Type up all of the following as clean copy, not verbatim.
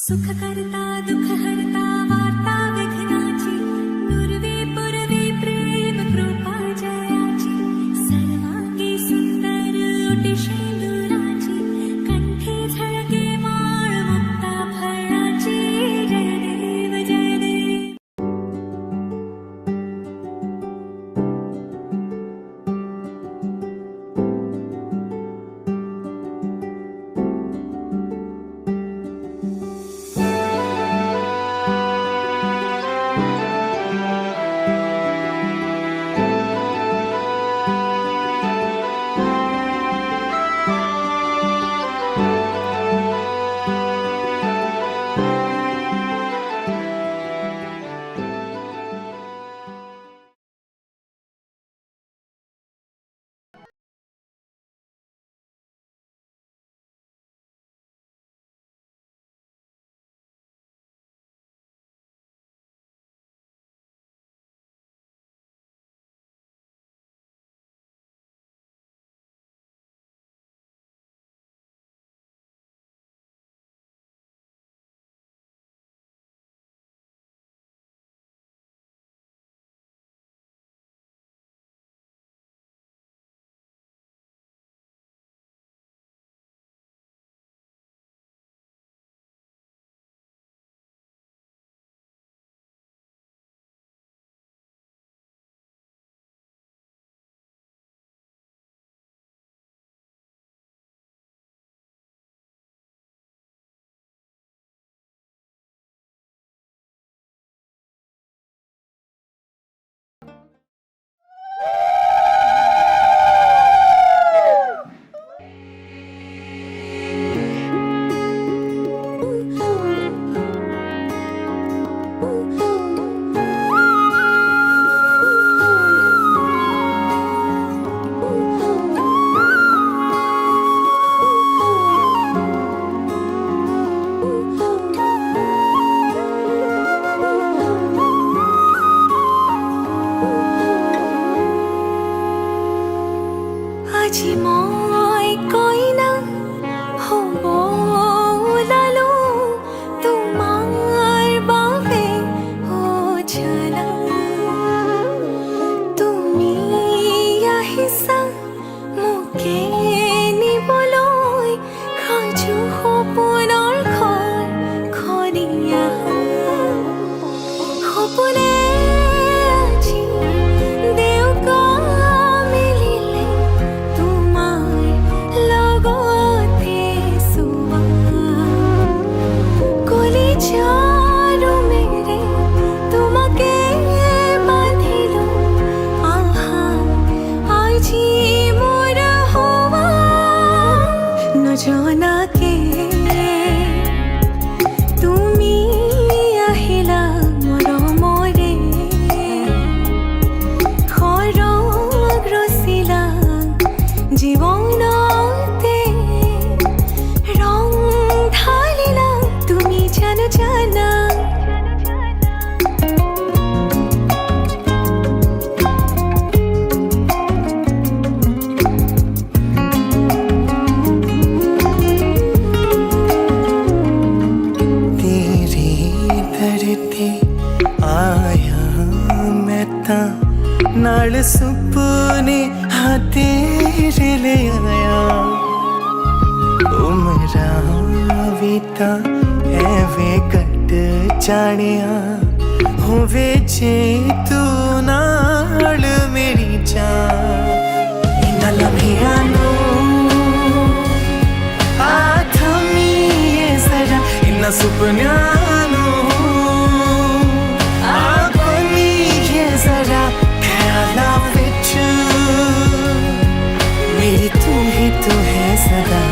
सुख करता दुख हरता वार्ता विघ्नाची पूर्वे पूर्वे प्रेम कृपा जयाची सर्वांगी सुंदर ओटी शेंदुराची कंठी झळके माळ मुक्ता फळाची जय देव जय देव। আজি মই কইনা হ'ব ওলালো তোমাৰ বাবে অজানা তুমি আহিছা মোকে নিবলৈ সাজু সপোনৰ ঘৰ খনিয়া সপোনে আজি দেউকা মিলিলে তোমাৰ লগতে চোৱা কলিজাৰো মেৰে তোমাকে বান্ধিলো আহা আজি মোৰ হোৱা নজনাকে তুমি আহিলা মৰমৰে সৰগ ৰচিলা জীৱনতে ৰং ঢালিলা তুমি জানো জানা तेरे दर ते आया मैं तां नाल सुपने हाँ तेरे ले आया उमरां भी तां एवें कट जानिया होवे जे तू नाल मेरी जान इन्हां लम्हियां नूं आ थमीए जरा इन्हां सुपनियां नूं आ कोनीए जरा ख्यालां विच मेरी तू है सदा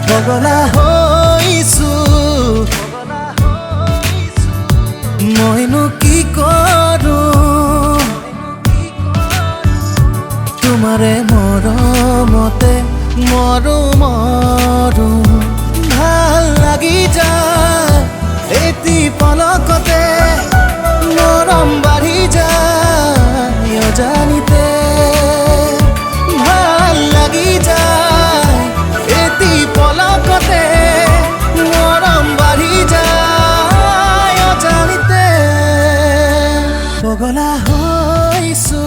পগলা হৈছো মইনো কি কৰো তোমাৰে মৰমতে মৰো মৰো ভাল লাগি যায় এটি পলকতে মৰম বাঢ়ি যায় অজানিতে ভাল লাগি যায় এটি পলকতে মৰম বাঢ়ি যায় অজানিতে পগলা হৈছো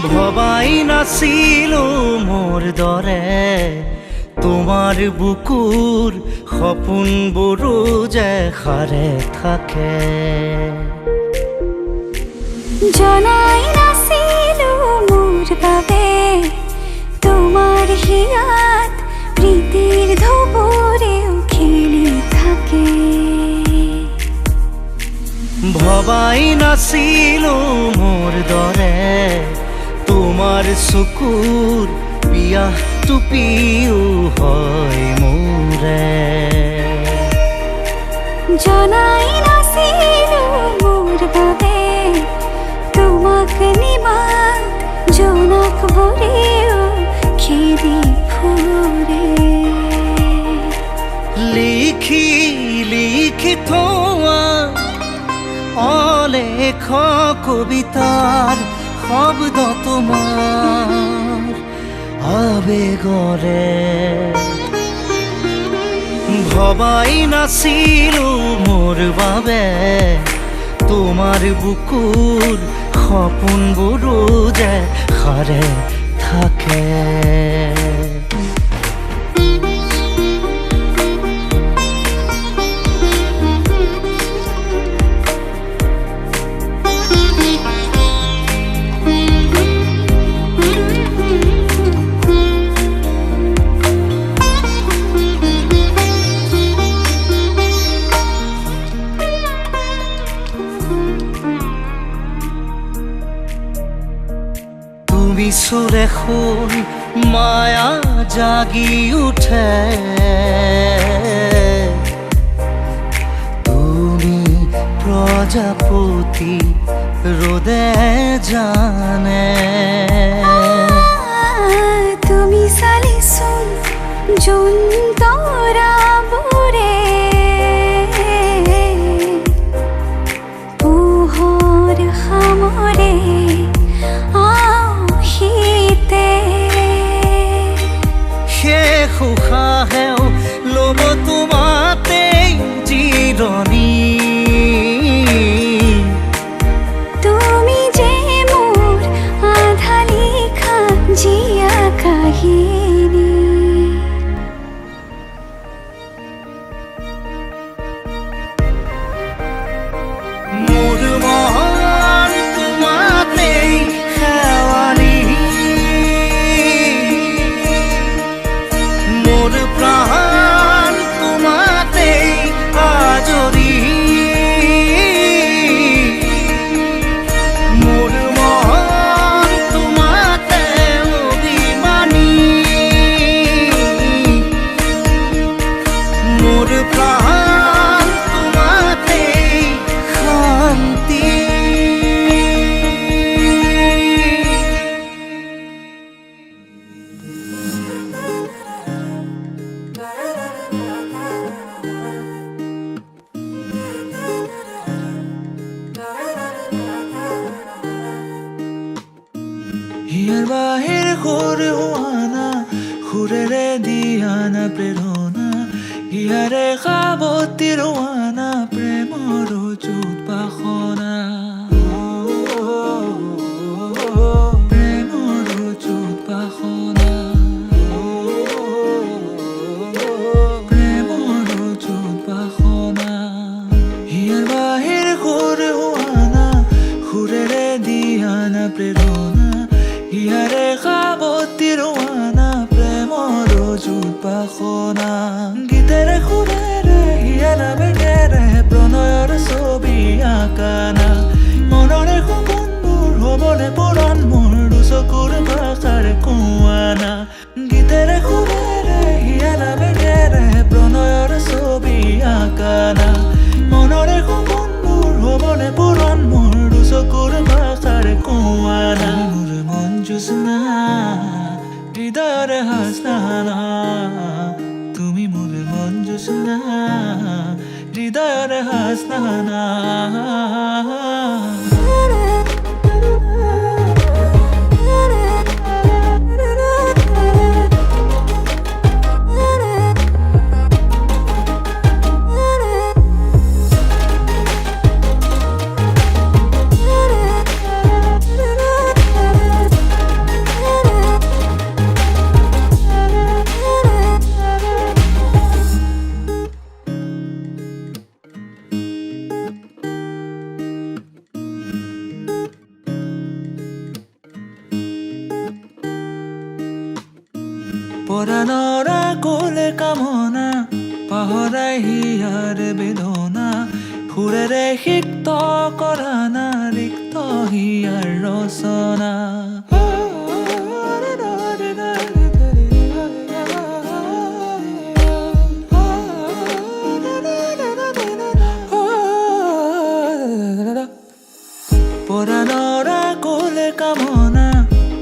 ভবাই নাছিলো মোৰ দৰে তোমাৰ বুকুৰ সপোনবোৰো যে সাৰে থাকে জনাই নাছিলো মোৰ বাবে তোমাৰ হিয়াত প্ৰীতিৰ ধুবুৰেও খেলি থাকে ভবাই নাছিলো মোৰ দৰে তোমাৰ চকুৰ পিয়াহটো পিও হয় মোৰে জনাই নাছিলো মোৰ বাবে তোমাক নিমাত জোনাক এশ কবিতাৰ শব্দ তোমাৰ আবেগৰে ভবাই নাছিলো মোৰ বাবে তোমাৰ বুকুৰ সপোনবোৰো যে সাৰে থাকে তুমি সুৰে শুন মায়া জাগি উঠে তুমি প্ৰজাপতি ৰোদে জানে তুমি চালিচোন জোন তৰাবোৰে পোহৰ সামৰে উশাহেও ল'ব তোমাতেই জিৰণি তুমি যে মোৰ আধা লিখা জীয়া কাহিনী মোৰ মন তোমাতেই শেৱালি মোৰ প্ৰাণ তোমাতেই আজৰি মোৰ মন তোমাতে অভিমানী মোৰ প্ৰাণ তোমাতেই শান্তি হিয়াৰ বাহিৰ সুৰ হোৱানা সুৰেৰে দিয়ানা প্ৰেৰণা হিয়াৰে সাৱতী ৰোৱানা প্ৰেমৰ চুপাসনা প্ৰেমৰ চুপাসনা প্ৰেমৰ চুপাসনা হিয়াৰ বাহিৰ সুৰ হোৱানা সুৰেৰে দিয়ানা প্ৰেৰণা হিয়াৰে সাৱতী ৰোৱানা প্ৰেমৰ চুপাসনা গীতেৰে সুৰেৰে হিয়াৰা বেগেৰে প্ৰণয়ৰ ছবি আঁকানা মনৰে সপোনবোৰ হ'বনে পূৰণ মোৰ দুচকুৰ ভাষাৰ কোৱানা গীতেৰে সুৰেৰে হিয়াৰা বেগেৰে প্ৰণয়ৰ ছবি আঁকানা মনৰে সপোনবোৰ হ'বনে পূৰণ মোৰ দুচকুৰ ভাষাৰ কোৱানা জোৎস্না হৃদয়ৰে হাসনা তুমি মোৰ মন জোৎস্না হৃদয়ৰে হাসনা পৰাণৰ কোলে কামনা পাহৰাই হিয়াৰ বেদনা সুৰেৰে সিক্ত কৰা না ৰিক্ত হিয়াৰ ৰচনা পৰাণৰ কোলে কামনা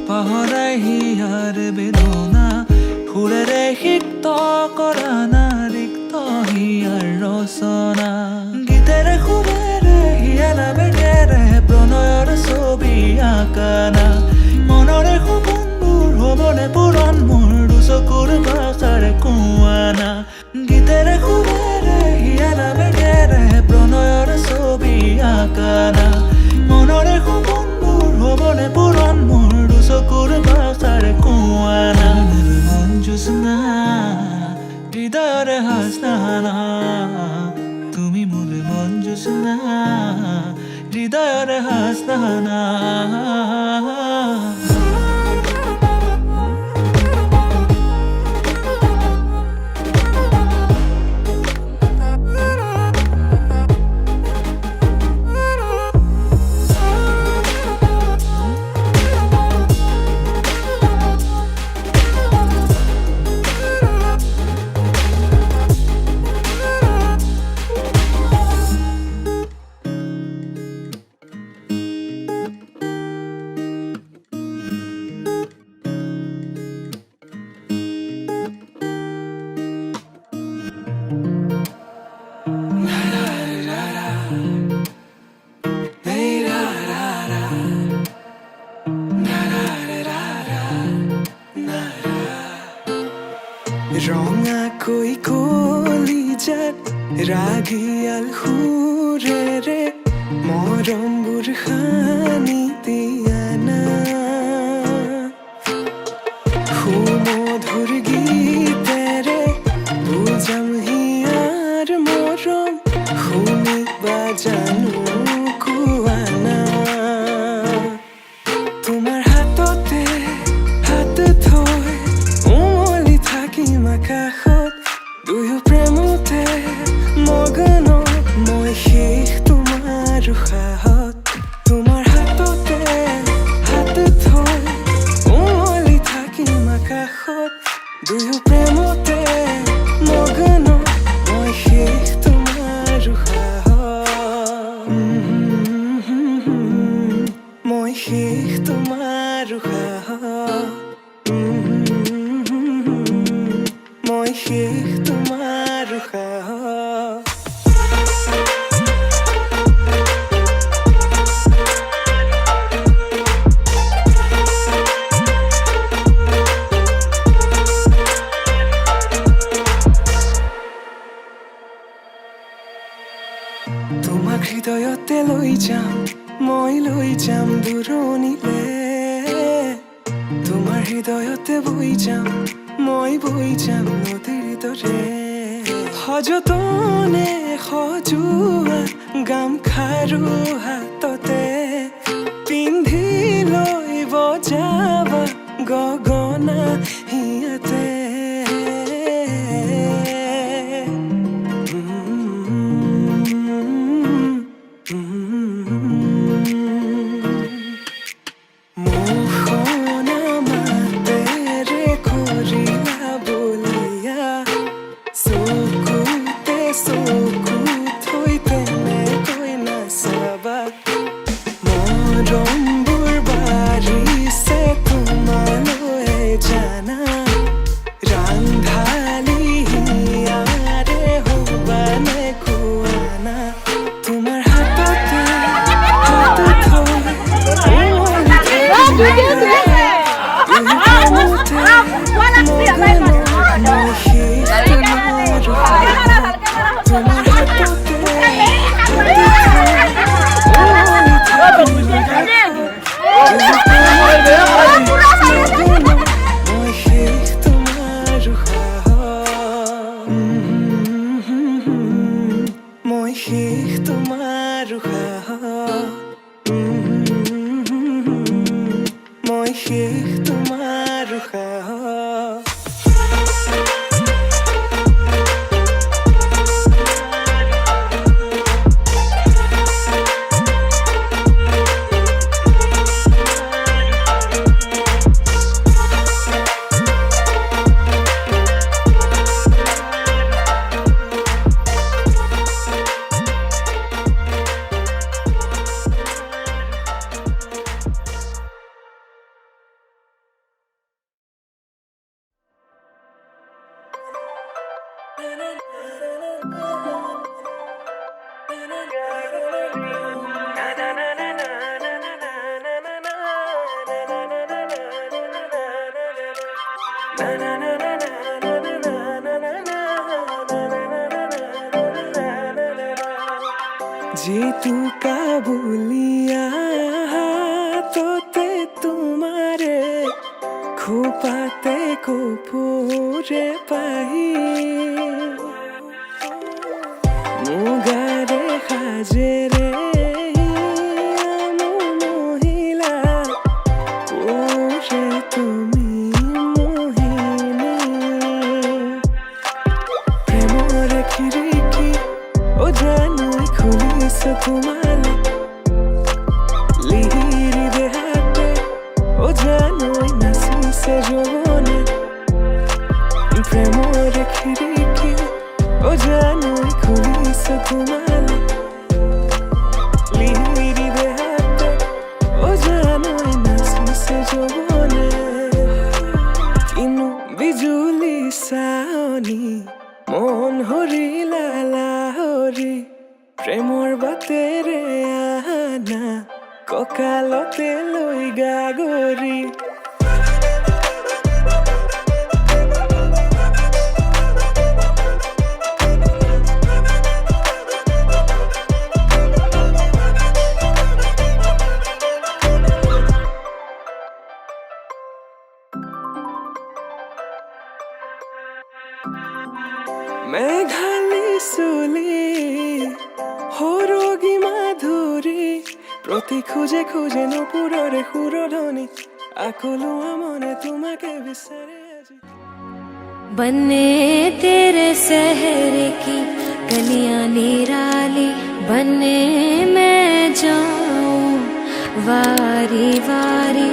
পাহৰাই হিয়াৰ বেদনা সুৰেৰে সিক্ত কৰা না ৰিক্ত হিয়াৰ ৰচনা গীতেৰে সুৰেৰে হিয়াৰা বেগেৰে হ'বনে পুৰণ মোৰ দুচকুৰ ভাষাৰে কোৱানা গীতেৰে সুৰেৰে হিয়াৰা বেগেৰে প্ৰণয়ৰ ছবি আঁকানা মনৰে সপোনবোৰ হ'বনে পুৰণ মোৰ দুচকুৰ ভাষাৰে কোৱানা মন জোছনা হৃদয়ৰে হাসনা তুমি মোৰ মন জোছনা হৃদয়ৰে হাসনা ৰঙাকৈ কলিজাত ৰাগিয়াল সুৰেৰে মৰমবোৰ সানি দিয়া না সুমধুৰ গীতেৰে বুজাম হিয়াৰ মৰম শুনিবা জানো কোৱা না তোমাৰ হাততে হাত থৈ উমলি থাকিম আকাশত দুয়ো প্ৰেমতে মগন মই শেষ তোমাৰ উশাহত তোমাৰ হাততে হাত থৈ উমলি থাকিম আকাশত দুয়ো প্ৰেমতে মগন মই শেষ তোমাৰ উশাহত মই শেষ তোমাৰ উশাহত মই শেষ তোমাৰ উশাহত তোমাক হৃদয়তে লৈ যাম মই লৈ যাম দূৰণিলে তোমাৰ হৃদয়তে বৈ যাম মই বৈ যাম নদীৰ দৰে সযতনে সজোৱা গামখাৰু হাততে পিন্ধি লৈ বজাবা গগনা হিয়াতে মই শেষ তোমাৰ উশাহত মই শেষ তোমাৰ উশাহত যেটু কাবুলিয়া তোতে তোমারে খোপাতে কপুরে পাহি মুগারে হাজেরে মহিলা ওরে তুমি মোহিনী প্রেমর খিড়কি ও জানুই খুলিস তোমালে লিহিরি দেহাতে ও জানুই নাচিছে যৌবনে প্রেমর খিড়কি ও জানুই খুলিস তোমালে লিহিরি দেহাতে ও জানুই নাচিছে যৌবনে কিনু বিজুলি চাৱনি মন হৰিলা লাহৰি প্ৰেমৰ বাটেৰে আনা কঁকালতে লৈ গাগৰি মেঘালি চুলি সৰগী মাধুৰী প্ৰতি খোজে খোজে নপুৰৰে সুৰধনি আকলোৱা মনে তোমাকে বিচাৰে আজি बने तेरे शहर की गलियां निराली बने मैं जाऊं वारी वारी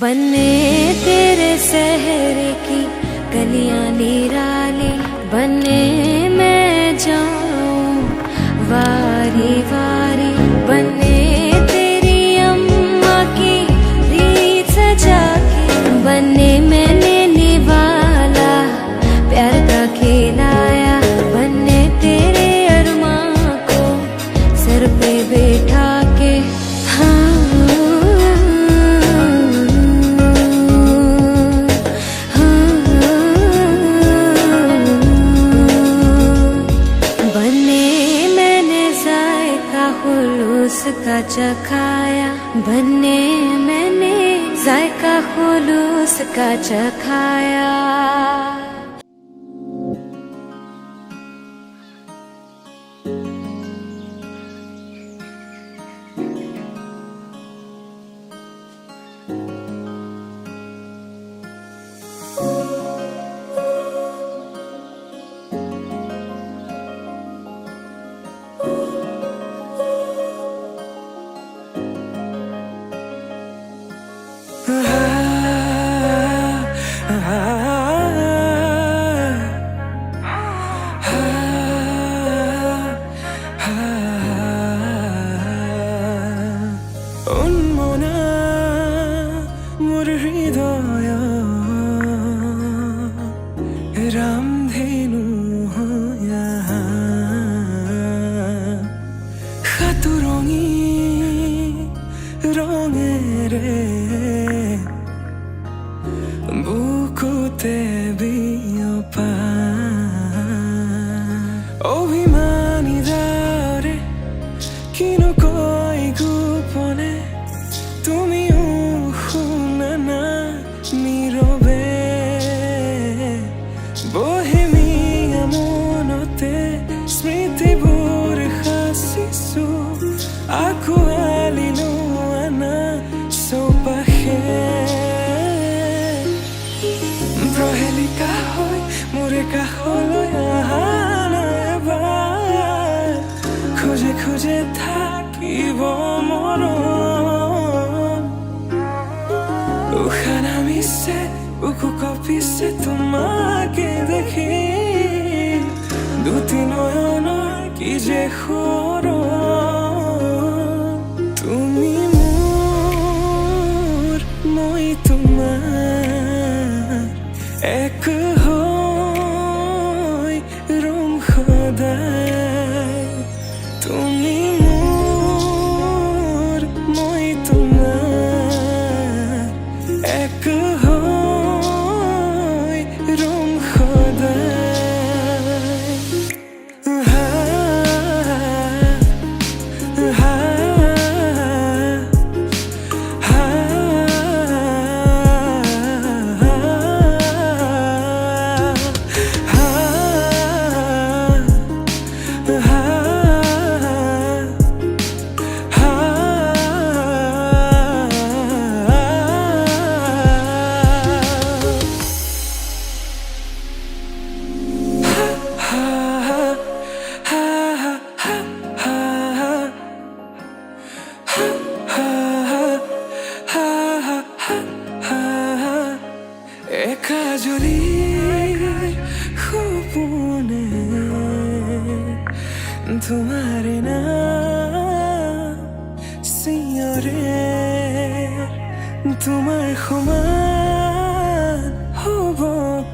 बने तेरे शहर की गलियां निराली बने मैं जाऊं वारी वारी बने तेरी अम्मा की रीत सजा के बने मैंने निवाला प्यार का खिलाया बने तेरे अरमां को सर पे बैठा के का चखाया बने मैंने जायका खुलूस का चखाया উন্মনা মোৰ হৃদয় ৰামধেনু হয়া সাতুৰঙী ৰঙেৰে বুকুতে বিয়পা অভিমানী যাৰে কিনো কয় গোপনে তুমিও শুনা না নীৰৱে বহেমিয়া মনতে স্মৃতিবোৰ সাঁচিছো আঁকোৱালিনো আনা চৌপাশে প্ৰহেলিকা হৈ মোৰে কাষলৈ আহা এবাৰ খোজে খোজে থাকিব মৰম উশাহ নামিছে বুকু কঁপিছে তোমাকে দেখি দুটি নয়নৰ কি যে সৰম তুমি মোৰ মই তোমাৰ এক গজলি সপোনে তোমাৰ নাম চিঞৰে তোমাৰ সমান হ'ব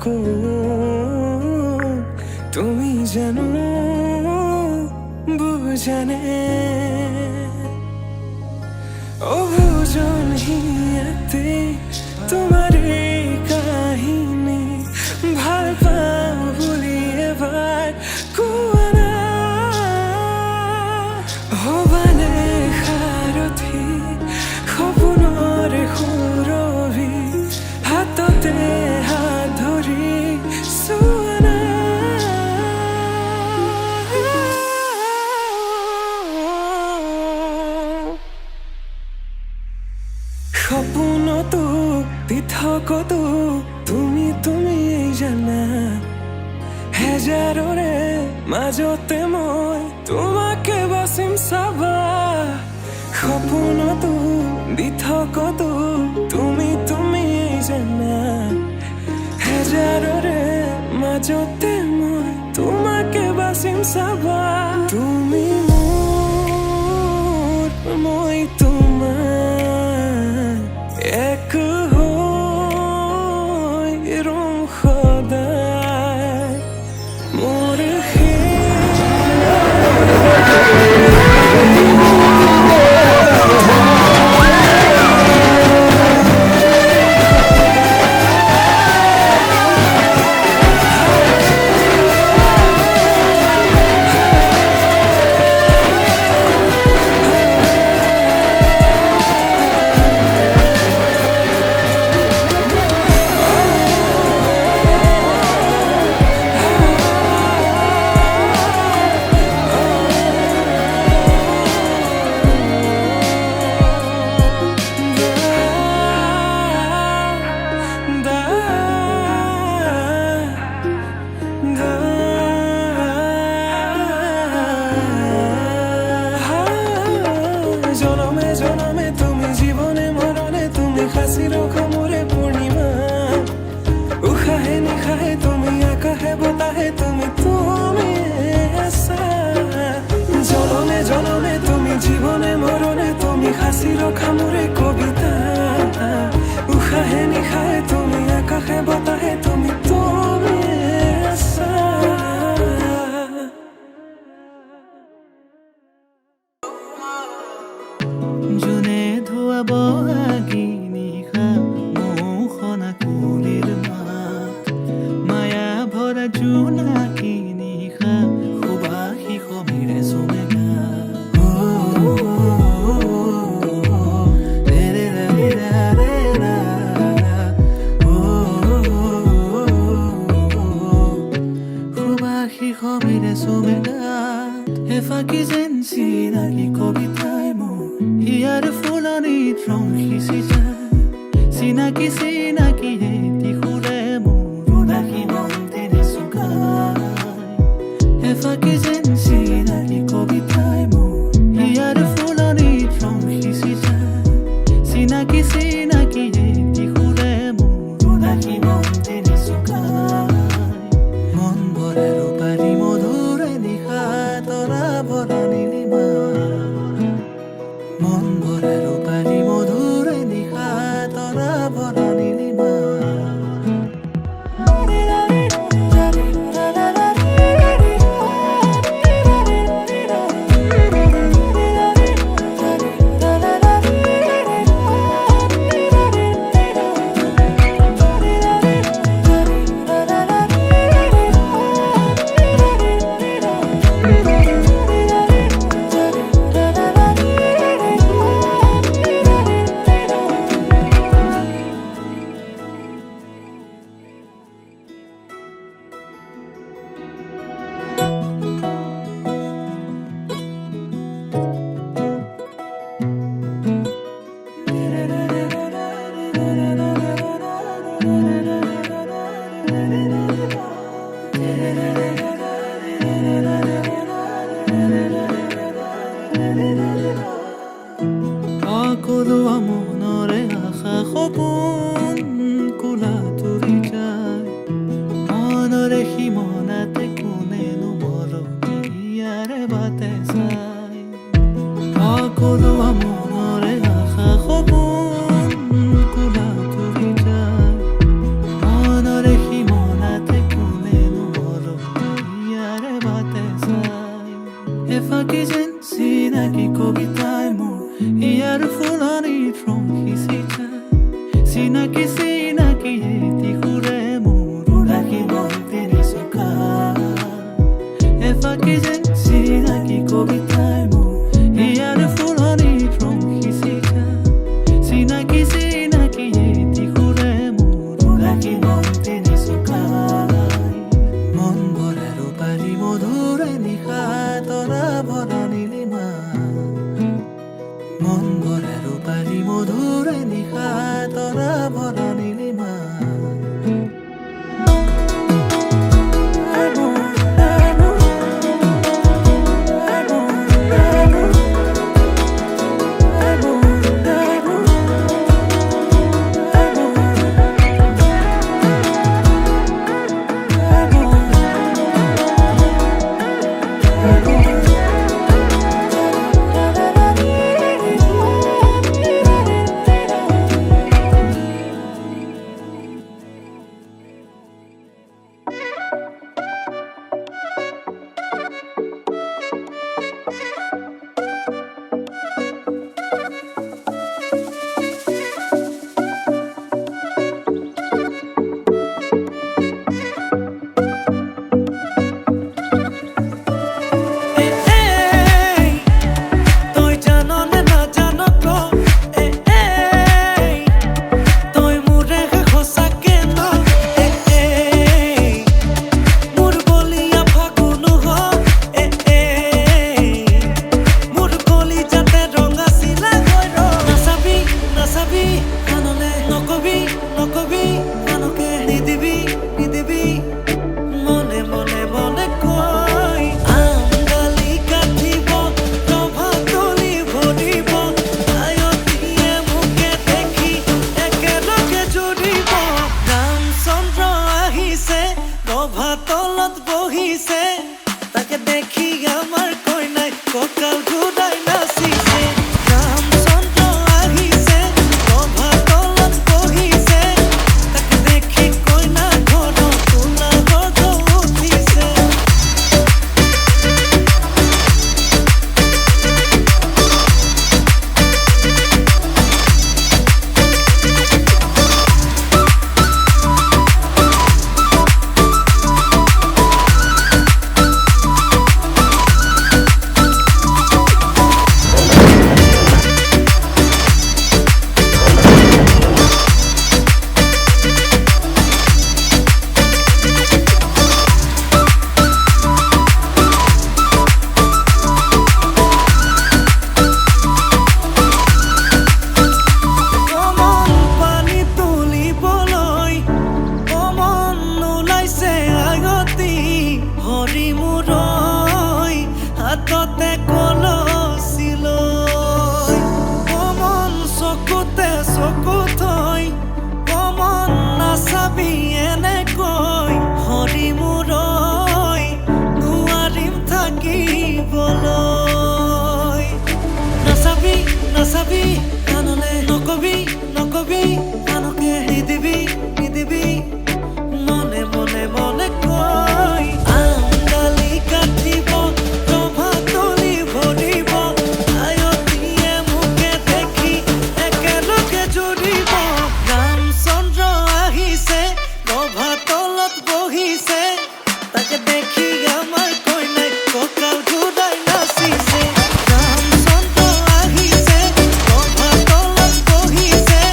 কোন তুমি জানো বুজানে অবুজন হিয়াতে তোমাৰ এই কাহিনী ভাল পাওঁ বুলি এবাৰ কোৱা না হবানে সাৰথি সপোনৰ সুৰভি হাততে হাত ধৰি চোৱা না সপোনতো পৃথকতো তুমি জানা হেজাৰৰে মাজতে মই তোমাকে বাচিম চাবা সপোনতো পৃথকতো তুমি জানা হেজাৰৰে মাজতে মই তোমাকে বাচিম চাবা তুমি মোৰ মই তোমাৰ এক হৈ ৰম সদায় মোৰ জনমে জনমে তুমি জীবনে মরণে তুমি হাসি রখো মোরে পূর্ণিমা উশাহে নিশাহে তুমি আকাশে বতাহে তুমি আছা জনমে জনমে তুমি জীবনে মরণে তুমি হাসি রখা মোরে কবিতা উশাহে নিশাহে তুমি আকাশে বতাহে তুমি আছা জোনে ধোৱাব আগি নিশা মোহনা কুলিৰ মাত মায়া ভৰা জোনাকী নিশা সুবাসী সমীৰে চুমেগা সুবাসী সমীৰে চুমেগা এফাকি যেন চিনাকি কবিতাই মোৰ ইয়াৰ ফুলনিত ৰং সিঁচি যায় চিনাকি চিনাকি এটি সুৰে মোৰ উদাসী মন তেনে চুকায় এফাকি যেন চিনাকি কবিতাই মোৰ ইয়াৰ ফুলনিত ৰং সিঁচি যায় চিনাকি চিনাকি এটি সুৰে মোৰ উদাসী মন তেনে চুকায় মন ভৰা ৰূপালী মধুৰে নিশা তৰা ভৰা নীলিমা মন ভৰা ৰূপালী মধুৰে নিশা তৰা ভৰা নীলিমা সকলো মনৰে আশা সপোন কোলা তুৰি যায় চিনাকি চিনাকি এটি সুৰে মোৰ ৰাখিব তিনি চকা এফাকি যেন চিনাকি কবিতাই মোৰ ইয়াৰ ফুলনিত ৰং সিঁচিছা চিনাকি চিনাকি এটি সুৰে মোৰ ৰাখিব তিনি চকা মন ভৰা ৰূপালী মধুৰে নিশা তৰা ভৰা নীলিমা মন ভৰা ৰূপালী মধুৰে নিশা তৰা ভৰা নীলিমা তলত বহিছে তাকে দেখি আমাৰ কইনাই কঁকাল ঘূৰাই নাচিছে ৰামচন্দ্ৰ আহিছে ৰভা তলত বহিছে তাকে দেখি কইনা ঘৰত কোলা গৰ্জ উঠিছে নাচাবি কাণলে নকবি নকবি কাণকে নিদিবি নিদিবি মনে মনে মনে কৈ আঙালি কাটিব ৰভা তলি ভৰিব আয়তীয়ে মোকে দেখি একেলগে জুৰিব ৰামচন্দ্ৰ আহিছে ৰভা তলত বহিছে তাকে দেখি আমাৰ কইনাই কঁকাল ঘূৰাই নাচিছে ৰামচন্দ্ৰ আহিছে ৰভা তলত বহিছে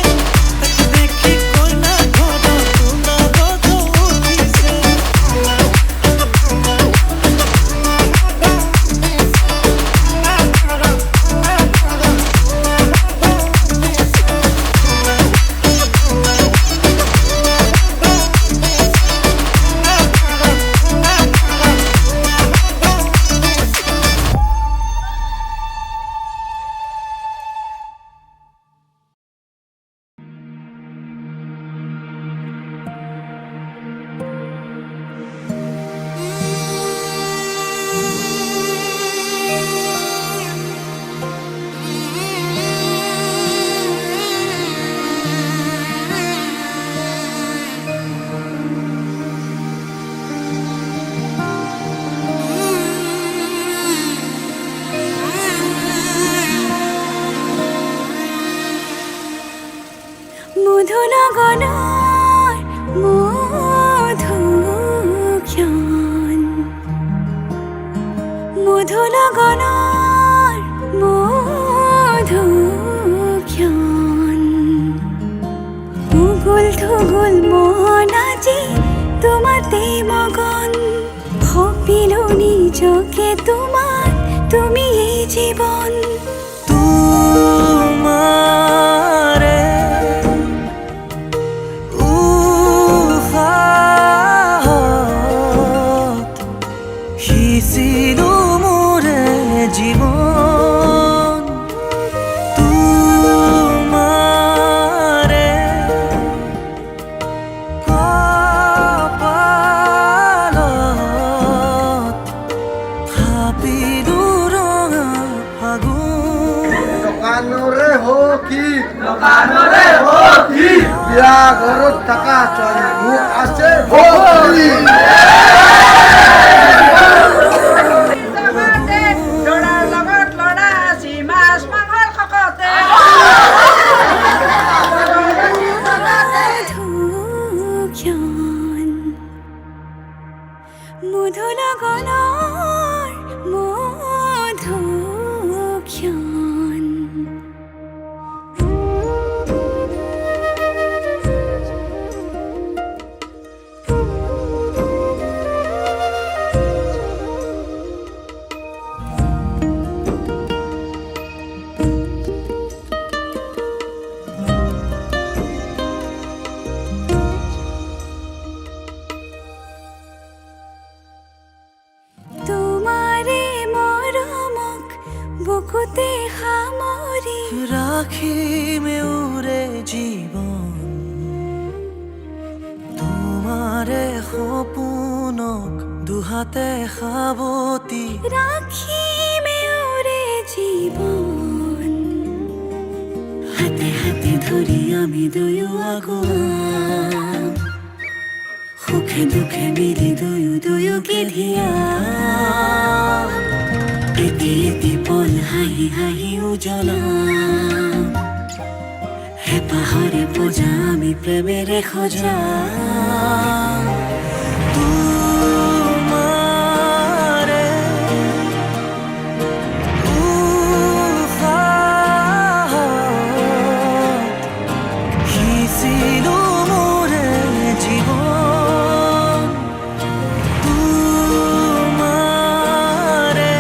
মধু লগনৰ মধুক্ষণ মধু লগনৰ মধুক্ষণ উগুল থুগুল মন আজি তোমাতে মগন ভাবিলো নিজকে তোমাৰ তুমি এই জীবন তোমাৰে উশাহত সিঁচিলো মোৰে জীৱন তোমাৰে কপালত থাপিলো ৰঙা ফাগুন দোকানৰে হকি বিয়া ঘৰত থকা ছোৱালী মোক আছে ভক্তি ল'ৰাৰ লগত ল'ৰা আজি মাছ মাংসৰ শকতে মধুক্ষণ মধু লগনৰ মধুক্ষণ তোমাৰে মৰমক বুকুতে সামৰি ৰাখিমে উৰে জীৱন তোমাৰে সপোনক দুহাতে সাৱতি ৰাখিমে উৰে জীৱন হাতে হাতে ধৰি আমি দুয়ো আগুৱাম সুখে দুখে মিলি দুয়োকে ধিয়া এটি এটি পল হাঁহি হাঁহি উজ্বলাম হেঁপাহৰে পূজা আমি প্ৰেমেৰে সজাম তোমাৰে উশাহত সিঁচিলো মোৰে জীৱন তোমাৰে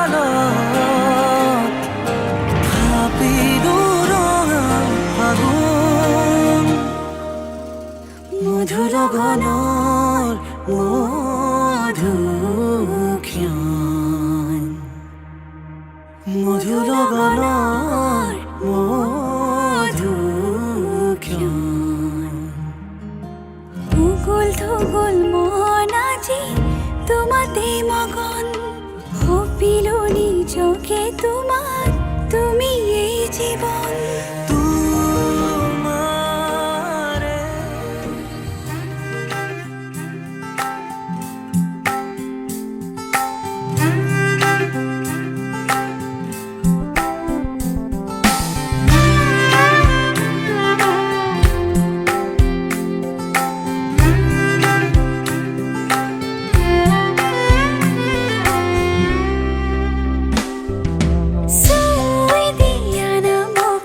কপালত থাপিলো ৰঙা ফাগুন মধু লগনৰ মধুক্ষণ মধু লগনৰ মধুক্ষণ উগুল থুগুল মন আজি তোমাতে মগন ভাবিলো নিজকে তোমাৰ তুমি এই জীবন তোমাৰে সুই দিয়া না মোক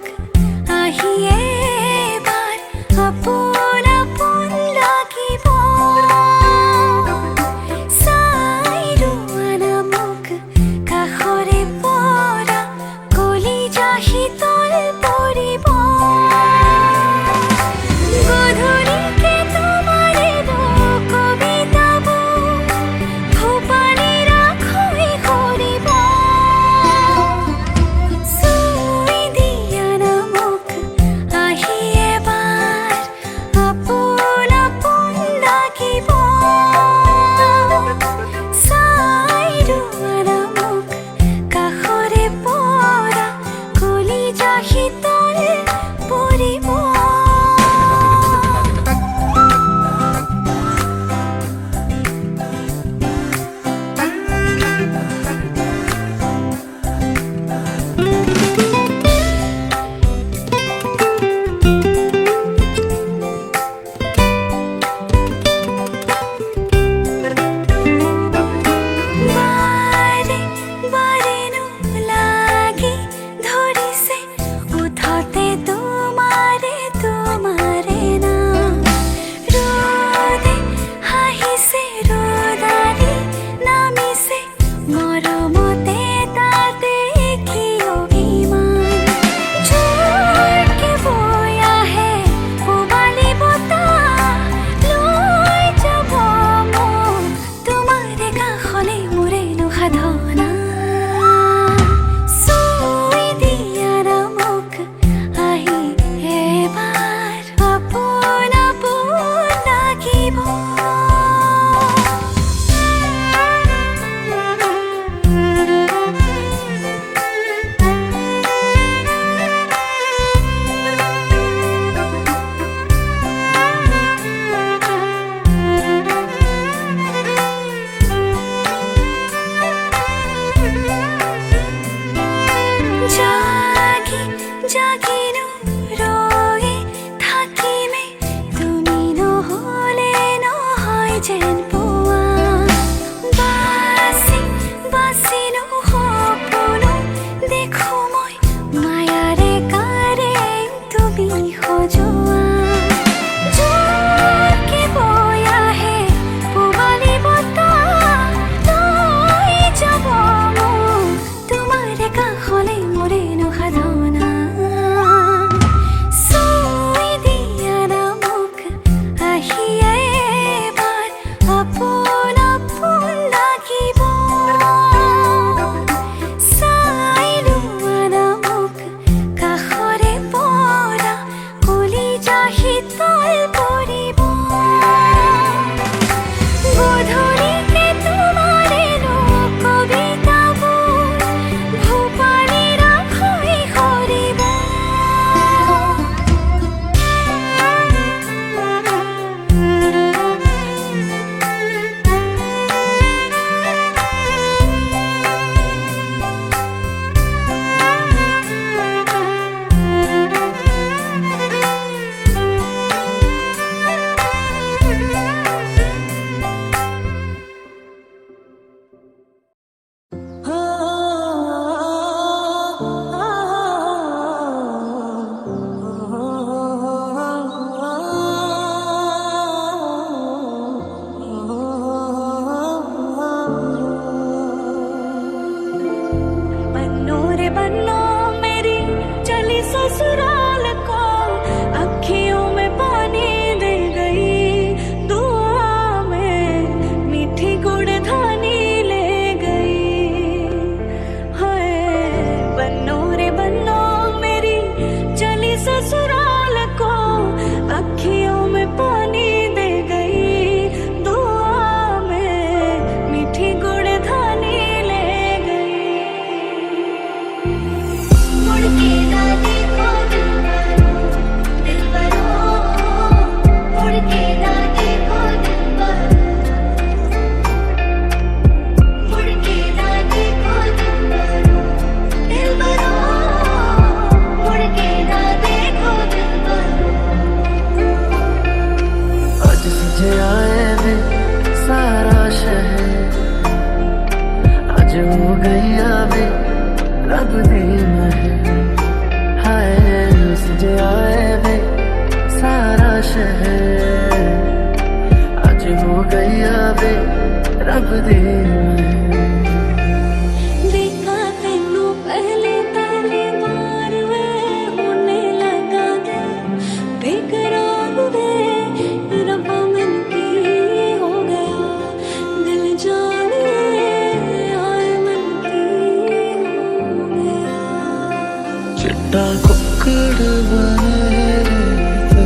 चिट्टा कुक्कड़ बने रहते,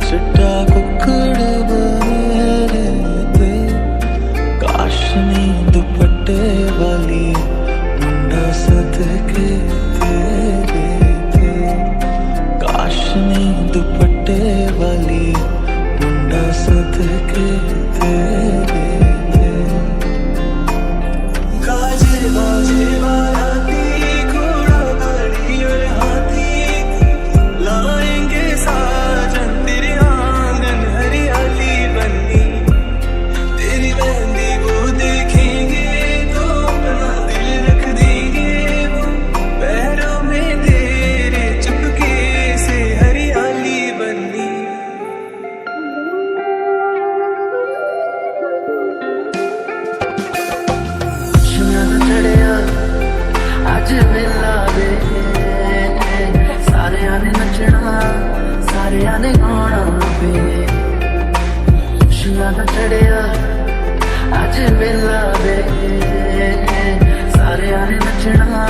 चिट्टा कुक्कड़ बने रहते, काशनी दुपट्टे वाली मुंडा सदके तेरे थे, काशनी दुपट्टे वाली मुंडा सदके तेरे थे। गाजे बाजे बाराती घोड़ा गाड़ी और हाथी लाएंगे साजन तेरे आंगन हरियाली बनी, तेरी मेहंदी वो देखेंगे तो अपना दिल रख देंगे वो, पैरों में तेरे चुपके से हरियाली बनी। चढ़िया अज मेला वे, सारे ने नचना सारे ने गाना वे, खुशियां दा चढ़िया अज मेला वे, सारे ने नचना